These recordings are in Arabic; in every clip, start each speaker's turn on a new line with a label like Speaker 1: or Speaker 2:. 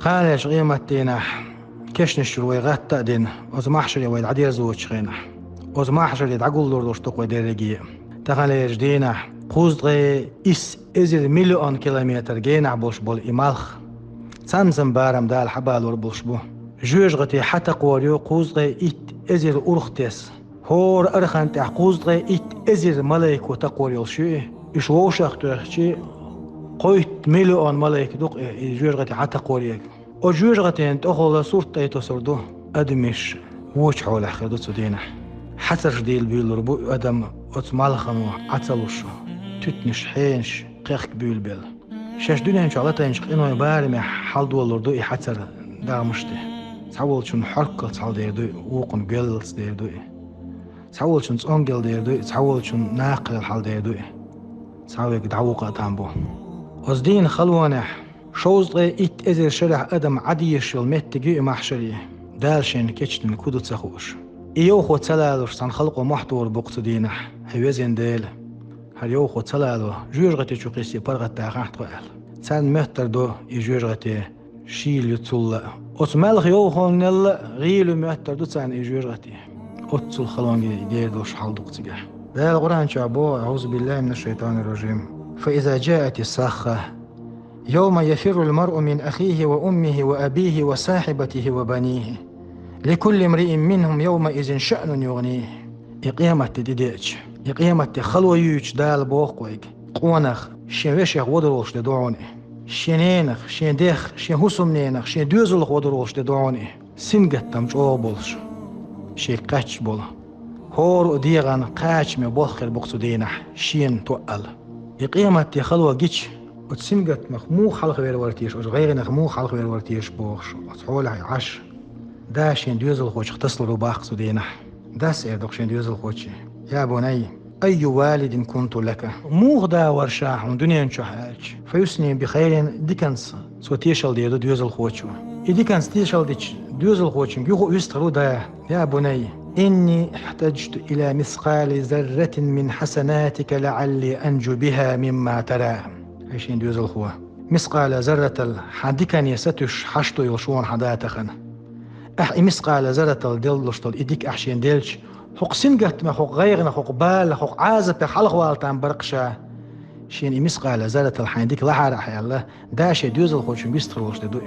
Speaker 1: قال يا شغيمتينا كيش نشروي غات تأدين وزمحشري ويد عدير زوج خينا وزمحشري دعقول لوردوش تقوي ديرجي تخلي جدينا قوزغي إس إزر مليون كيلومتر جينا بولش بول إمالخ سانزن بارم دال حبالور بولش بو جوجغتي حتى قوريو قوزغي إت إزر أرختيس هور أرخان تح قوزغي إت إزر ملايكو تقوريو شو إش ووشاق ترخشي قويت مليون ملايك دوق جوجغتي حتى قوريو وجوجغتي انت أخولا صورت ايتو سردو أدمش ووش حول حخدو تسودينا حتى جديل بيل ربو أدم أتمالخنو عتلوشو تتنش حينش قيخك بيل بيل شاش دنيا إن شاء الله تنشق إنو يبارمي حال دول لردو حتر دامشتي تحول شون حركة تحول ديردو ووقن قلص ديردو تحول شون تسونجل ديردو تحول شون ناقل الحال ديردو تحول دعوقة تامبو وزدين خلوانه شوزغي إت إزر شرح أدم عديش والمتجي محشري دالشين كيتشتن كودو تسخوش إيوخو تلالوش سنخلقو محتور بقصدينه هيوزين ديل هريوخو تلالو جوجغتي شوقيسي برغت تاخت قال سان مهتر دو إجوجغتي شيل يتسول أتمالخ يوخو نل غيلو مهتر دو سان إجوجغتي أتسول خلونجي ديردوش حال دوقتيجه ده القرآن شعبو أعوذ بالله من الشيطان الرجيم فإذا جاءت الصاخة يوم يفر المرء من أخيه وأمه وأبيه وصاحبته وبنيه لكل امرئ منهم يومئذ شأن يغنيه إقيامة تديديج إقيامة خلوة يوش دال بوقويق قوانخ شين وشيخ ودروش ددعوني شينينخ شين ديخ شين هسمنينخ شين دوزلخ ودروش ددعوني سنگتم جو بولش شي قاچ بول هور ديغان قاچ مي بولخر بقصدينح شين توقل إقيامة خلوة جيش وتسنقت مخمو خلق وير ورتيش وغير نخمو خلق وير ورتيش بوخش وتحول عش داشين ديوزل خوش اختصل رباق سدينح داس دوخشين ديوزل خوش يا بني أي والد كنت لك موغدا ورشاح من دنيا نشحاج فيسني بخير ديكنس سوتيشل ديدو ديوزل خوشو ديكنس تيشل ديش ديوزل خوش يغو يسترو دا يا بني إني احتجت إلى مثقال ذرة من حسناتك لعلي أنجو بها مما ترى عشين ديوزل خوا مثقال ذرة الحديكني ستش حشتو يلشون حداتخن مثقال ذرة الدلشتل إديك أحشين ديلش حق سنقت ما حق غيرنا حق بال حق عازب حلق والتان برقشا شين مثقال ذرة الحديك لحر حي الله داش ديوزل خوا شو بيستروش دوي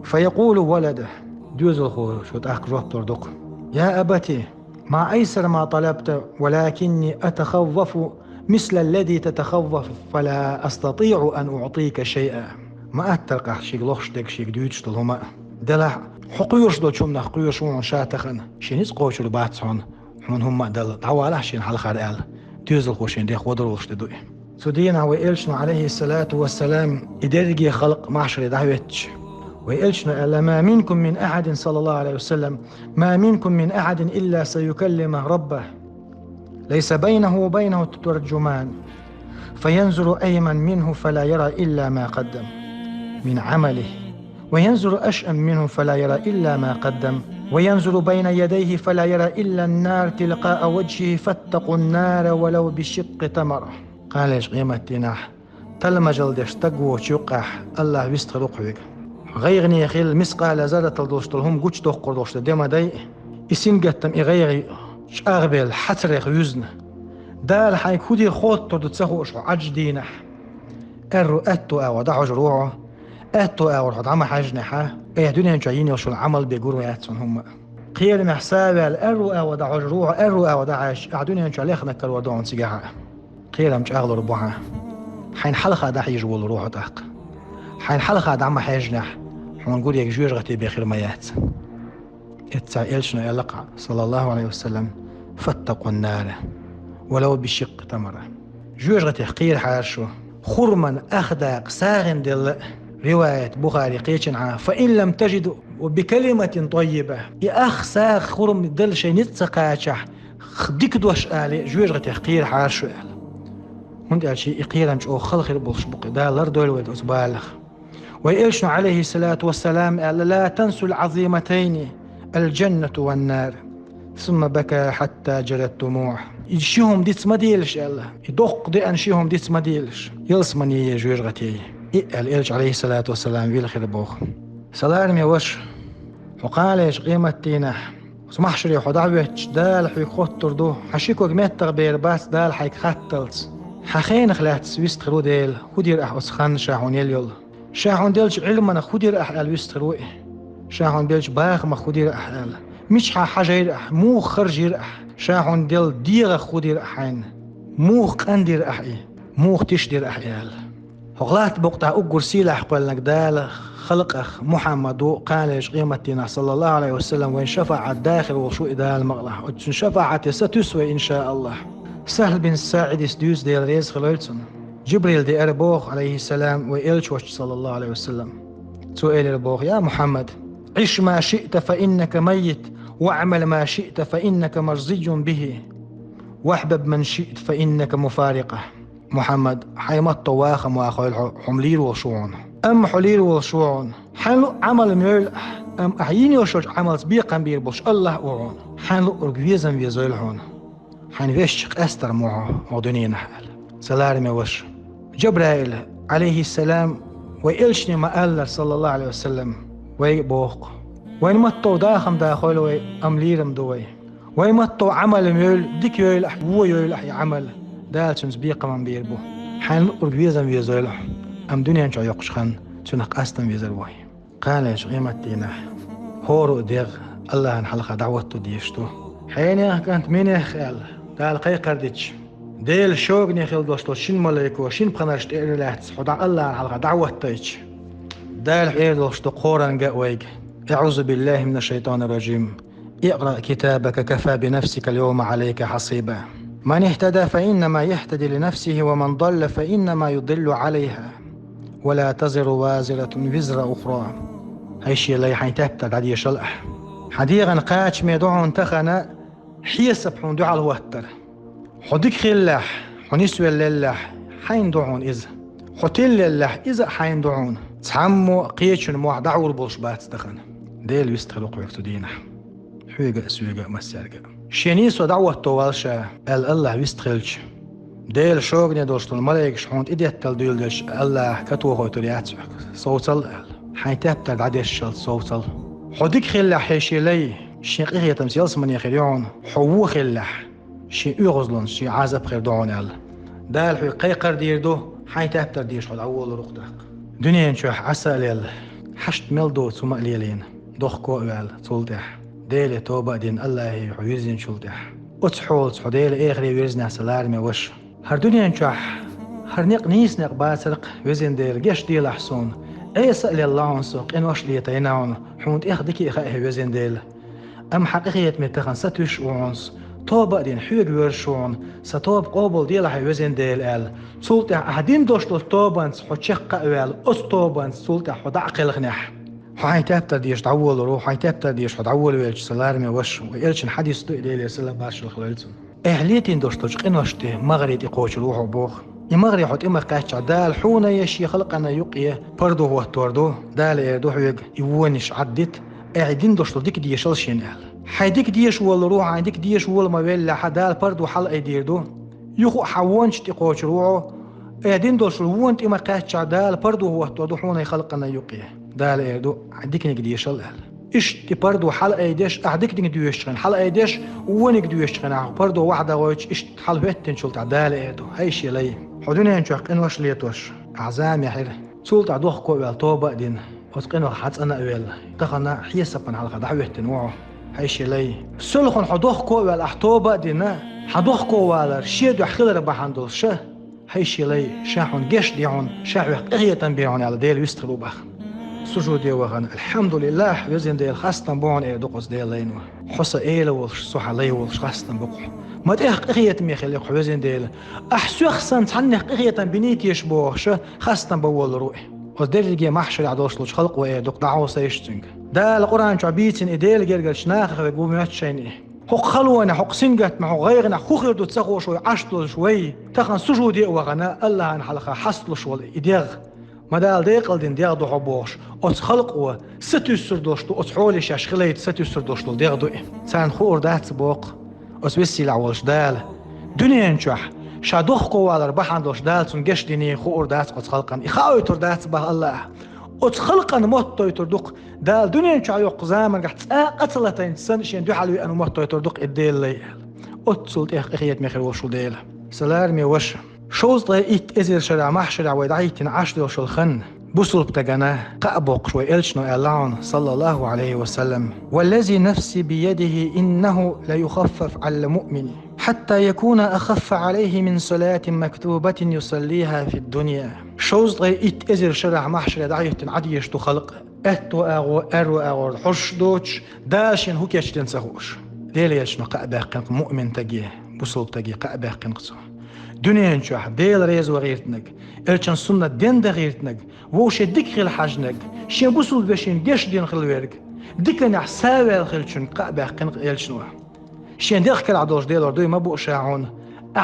Speaker 1: فيقول ولده ديوزل خوا شو تأخ روح تردق يا أبتي ما أيسر ما طلبت ولكني أتخوف مثل الذي تتخوف فلا أستطيع أن أعطيك شيئا ما أتلقى شيء لوخشتك شيء دويتشتل هما دلع حقيرش دو شمنا حقيرش ون شاتخن شينيس قوش الباتسون من هما دل تعواله شين حال خارقال ديوزل خوشين ديخ ودروش دوي سودينا وإلشنا عليه الصلاة والسلام إدرجي خلق معشر دعوتش وإلشنا ألا ما منكم من أحد صلى الله عليه وسلم ما منكم من أحد إلا سيكلم ربه ليس بينه وبينه ترجمان فينظر أيمن منه فلا يرى إلا ما قدم من عمله وينظر أشأم منه فلا يرى إلا ما قدم وينظر بين يديه فلا يرى إلا النار تلقاء وجهه فاتقوا النار ولو بشق تمرة قال إيش قيمتنا تلمجل دشتقو شقح الله بيستخلق غيرني يخيل مسقال ذرة الدوشتلهم قوش دوخ دوشت ديما داي إسين قتم إغيري شاغبل حتريخ يزن دال حي كودي خوت تردو تسخوش عجدينح الرو أتو أو دعوج روعه أتو أو رحض عما حاجنحا إيه دنيا جايين يوشو العمل بيقولوا ياتسون هم قيل محسابة الرو أو دعوج روعه الرو أو دعاش أعدنيا جاليخنا كالودون سيقاها قيل مش أغلو ربوها حين حلقة دح يجول روحه تاق حين حلقة دعما حاجنح ونقول يك جوج غتي بخير ميات اتسائلشنا يلقى صلى الله عليه وسلم فاتقوا النار ولو بشق تمرة جوج غتي حقير حارشو خرما أخداق ساغن دل رواية بخاري قيتشن فإن لم تجدوا وبكلمة طيبة يا أخ ساغ خرم دل شي نتسقاشح خديك دوش آلي جوج غتي حقير حارشو هند قال شي إقيرا مش أو خلق البلش بقي دا لردول ود أسبالخ وإلشنا عليه الصلاة والسلام قال لا تنسوا العظيمتين الجنة والنار ثم بكى حتى جرت دموع يشيهم ديت مديلش الله يدق دي أنشيهم ديت مديلش يلسمني جوج غتي قال إلش عليه الصلاة والسلام ويل خير بوخ سلام يا وش وقالش قيمتينا سمحشري حدعوش دال حيك خطر دو حشيكو جمتر بيرباس دال حيك خطلت حخين خلات سويست خلو ديل خدير أح أسخان شاحون يليل شاحون ديلش علمنا خدير أح الويست خلوئي شاحون ديلش باخ ما خدير أح ال مش حاجير أح مو خرجير أح شاحون ديل ديغ خدير أحين مو قندير أحي مو تشدير أحيال هغلات بقطع أقر سيلح قولنك دال خلق محمد قالش قيمتنا صلى الله عليه وسلم وإن شفع الداخل وشو إدال مغلح وإن شفعت ستسوي إن شاء الله سهل بن ساعد سدوس ديال ريز خلويتون جبريل دي أربوخ عليه السلام وإلش وش صلى الله عليه وسلم سؤال أربوخ يا محمد عش ما شئت فإنك ميت واعمل ما شئت فإنك مرزي به واحبب من شئت فإنك مفارقة محمد حيمت طواخم واخويل حملير وشوعون أم حلير وشوعون حنلو عمل ميل أم أحييني وشوش عمل سبيقا بيربوش الله وعون حنلو أرقفيزا بيزويلحون حنفشق أستر معه ودنين حال سلام وش جبرائيل عليه السلام وإلشني ما قال صلى الله عليه وسلم ويبوق وين متو داخم داخل وي أمليرم دوي وين متو عمل ميل ديك يولح هو يولح عمل دالتون سبيقا من بيربو حنلو أرقفيزا بيزويلح أم دنيا نشو يقشخن تنق أستن بيزروي قالش قيمتينا هورو ديغ الله نحلقه دعوته ديشتو حيني كانت مين خيال دال قي قرديش ديل شوقني خيل دوستو شين ملايكو شين بخنرشت إيرلات حدا الله نحلقه دعوتيش دال إير دوستو قوران قويق أعوذ بالله من الشيطان الرجيم اقرأ كتابك كفى بنفسك اليوم عليك حصيبا من اهتدى فإنما يهتدي لنفسه ومن ضل فإنما يضل عليها ولا تزر وازرة وزر أخرى هيشي اللي حيتبتد عدي شلح حديغا قاتش ميدوعون تخنا حيسب حون دعا الوتر حديك خلح حنسوي اللح حين دعون إذا حتل اللح إذا حين دعون تحمو قيتشن موح دعو البلشبات تخنا ديل يستخلق وقتو دينا حويقا سويقا مسارقا شينيسو دعوة طوالشا الله يستخلش ديل شوقني دوستو الملايك شحون إديت تلديل ديش الله كتوه ترياتسوك صوتل حين تبتد عديش شل صوتل حديك خلح حيشي لي شيقيه تمسيلس من يخيريون حوو خلح شي يغزلون شي عازب خير دعون ال دال حي قيقر ديردو حين تبتد ديش حد أول رقدق دنيا نشوح عسى ليل حشت ملدو ثم ليلين دوخكو أول تولدح ديل توبة دين الله حيوزين شلدح أتحول تحديل إيخري ويرزنا سلارمي وش هر دنيا نشوح هر نق نيس نق باسرق وزين ديل جيش ديل أحسون أي سأل الله نسوق إن وش ليتيناون حوند إخدكي إخائه وزين ديل أم حقيقية متخن ستوش وعنس توبة دين حيق ورشون ستوب قابل ديل حي وزين ديل آل سلطة أحدين دوشتو توبانس حد شقة أول أستوبانس سلطة حد عقل غنح حين تبتر ديش تعول روح حين تبتر ديش حد عول ويلش سلارمي وش وإلشن حديث دو إليه سلام باش الخلالتون إهليتين دوشتو قين وشته مغري تقوش روح وبوخ يمغري حد إما قاتش دال حونا يشي خلقنا يقيه بردو هو توردو دال إيردو حيق يوانش عدت إعدين دوشتو ديك ديش الشين آل حيديك ديش وول روح عندك ديش وول ما ويلا حدال بردو حلقة ديردو يخو حوانش تقوش روحو إعدين دوشتو وانت إما قاتش دال بردو هو توردو حونا يخلقنا يقيه دال إيردو عندك نك ديش الآل إشتي بردو حلقة ديش أعدك نك ديوشتغن حلقة ديش وانك ديوشتغن بردو واحدة ويش إشت حلوهتن شلت دال إيردو هيشي لي حدوني نشوق إن وش ليتوش أعزام يا حير سولت عدوخ كوال توبة دين وتقين حدس أنا أول تخنا حيسب من حلقة دعوة تنوعه هيشي لي سلخن حدوخ كوال أحتوبة دين حدوخ كوال شيدو حخير بحندل شه هيشي لي شاحون جيش ديعون شاحو قرية بيعون على ديل يستغلو بخ سجودي وغن الحمد لله يزين ديل خاصة بون إيه دقص ديل لينو حصة إيلا والش صحة لي والش خاصة بقو ما تأخ قرية ميخلي حوزين ديل أحسو خصن تعنيخ قرية بنيت يشبوخش خاصة بول روحي وديل جي محشر عدوش لوش خلق وإيه دق دعو سيشتنج دا القرآن شعبيتين إديل جرجل شناخ ويقوم يتشيني حق خلونا حق سنجت مع غيرنا خوخر دو تسخو شوي عشتل شوي تخن سجودي وغنا الله عن حلقة حصل شوي إديغ مدال ديقل دين ديغ دو حبوش أتس خلقوا ستيسر دوشتو أتس حولي شاش خليت ستيسر دوشتو ديغ دو سان خور دات بوق أتس ويسي لعولش دال دنيا نشوح شادوخ قوالر بحان دوش دال سن جش ديني خور دات أتس خلقن إخاوي تر دات بها الله خلقا موتو يتردق دال دنيا شعيق زامن قحت قتلتين سن شين دو حلوي أنو موتو يتردق إديل لي سلط إخيات مخير وشل ديل سلار مي وش شوز ضيئت إزير شرع محشرع ويدعيتين عشد وشل خن بوصل بتجناه قابق شوي إلشنو إعلان صلى الله عليه وسلم والذي نفسي بيده إنه ليخفف على المؤمن حتى يكون أخف عليه من صلاة مكتوبة يصليها في الدنيا شوز ضيئت إزير شرع محشرع دعيتين عديش خلق أتو أغو حش دوش داشين هوكيش تنسهوش ليلة يشنو قابق مؤمن تجيه بوصل تجيه قابق قصه دنيا نشوح ديل ريز وغيرتنك إلشان سنة دين دغيرتنك ووش ديك خيل حاجنك شين بوصل بشين ديش دين خيل ويرك ديك نحساوي الخيلشن قابع قنق إلشنوه شين ديخ كل عدوش ديل وردوي ما بقى شاعون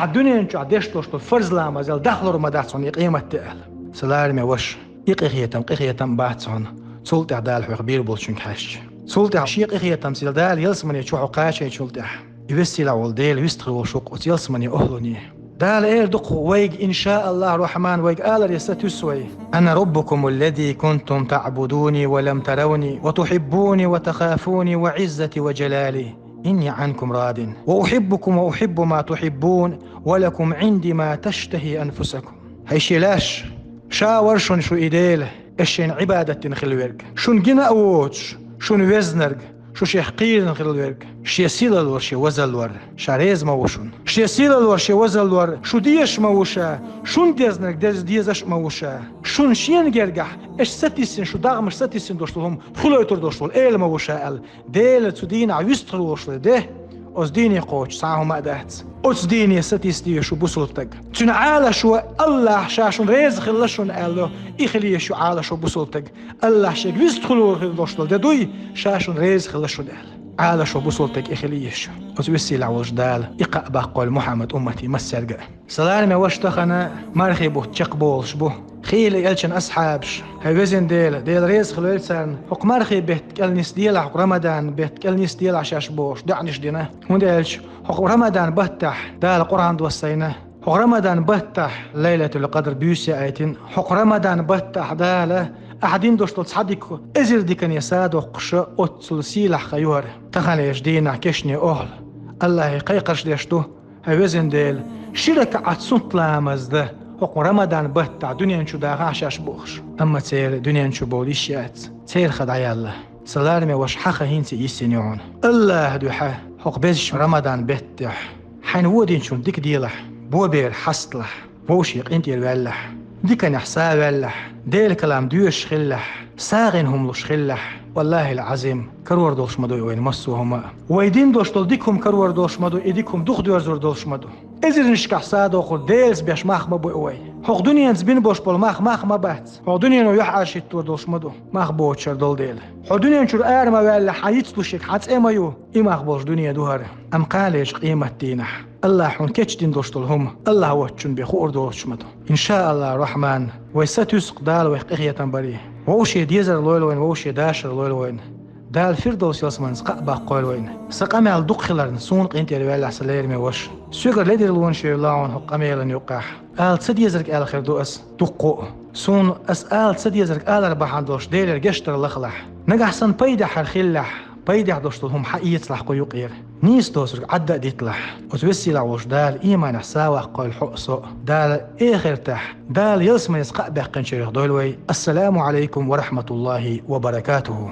Speaker 1: الدنيا نشوح ديش توشتو فرز لاما زال داخل رمضاتون يقيمة تقل سلارمي وش يقيخيتم باتون سلطع دال حو خبير بولشن كاش سلطع شيق إخيتم سيل دال يلسمني يشوحو قاشي سلطع يوستي لعول ديل يستخل وشوق وتيلسمني أهلوني دال إير دقو ويق إن شاء الله الرحمن ويق آلر يستسوي أنا ربكم الذي كنتم تعبدوني ولم تروني وتحبوني وتخافوني وعزتي وجلالي إني عنكم راد وأحبكم وأحب ما تحبون ولكم عندي ما تشتهي أنفسكم هيشيلاش شاور شو إيديل إشين عبادة خلويرك شون جنا أوتش شون وزنرك شو شي حقير خلويرك شي سيلالور شي وزلور شاريز موشون شي سيلالور شي وزلور شو ديش موشا شون ديزنرك ديزش موشا شون شين جرجح اش ستيسن شو داغمش ستيسن دوشلهم خلويتور دوشل ايل موشا ال ديل تدين عيستر وشل ده أصديني قوش ساعه ما دهت أصديني ستيستي شو بوصلتك تنعالى شو الله شاشون ريز خلشون قالوا إخليه شو عالى شو بوصلتك الله شيء بيستخلوا خلشون ده دوي شاشون ريز خلشون قال عالى شو بوصلتك إخليه شو أتوسي لعوج دال إقا بقول محمد أمتي مسرقة سلامي واشتخنا مرخبو تشقبولش بو خيلي إلشن أصحابش هاوزن ديل ريز خلويلسان حق مرخي بيتكلنس ديل حق رمضان بيتكلنس ديل عشاش بوش دعنش دينا ونديلش حق رمضان بفتح دال قرآن دوسينا حق رمضان بفتح ليلة القدر بيوسي آيتين حق رمضان بفتح دال أحدين دوشتل صحديك إزر ديكن يساد وقش أتسل سيلح خيور تخليش دينا كشني أهل الله قيقرش ديشتو هاوزن ديل شركة عدسنت لامز ده حق رمضان بفتح دنيا نشو داغا عشاش بوخش أما تسير دنيا نشو بوليشيات تسير خدعي الله سلارمي وش حقا هينسي يسينيون الله دوحة حق بيزش رمضان بفتح حين ودين شون ديك ديلح بوبير حصلح ووشيق انتي الوالح ديك نحسا والح ديل كلام دوش خلح ساغنهم لش خلح والله العظيم كرور دوش مدو وين مسوهما ويدين دوش دول ديكهم كرور دوش مدو ايديكم دوخ دوزور دوش مدو ازر نشكح سادو خود ديلز بيش ماخ مبو اوي حق دنيا نزبين بوش بول ماخ ما بات حق دنيا نو يح عاشت تور دوش مدو ماخ بوچر دول ديل حق دنيا نشور ارما ولا حيت دوشك حتس ايمايو ايماخ بوش دنيا دوهر ام قاليش قيمة دينح الله حون كيتش دين دوش دولهم الله وچون بخور دوش مدو ان شاء الله الرحمن ويستيسق دال ويقية تنبريه ووشي ديزر لويلوين ووشي داشر لويلوين دال فردوس يسمن سقبا قويلوين سقامل دقخلرن سون قينتي الوالع سليرمي وش سوغر ليدر لون شي لاون حقاميلن يقاح آل تسديزرك آل خير دوس دقو سون اسال تسديزرك آل ربحان دوش ديلر جشتر لخلح نجحسن بيدح حرخلح بيدح دوشتلهم حقيت لح قيوقير نيس دوسرك عدا ديتلح وتوسي لعوش دال إيمان حساوة قول حقصو دال إخر تح دال يلسمن يسقع بحقن شريخ دولوي السلام عليكم ورحمة الله وبركاته.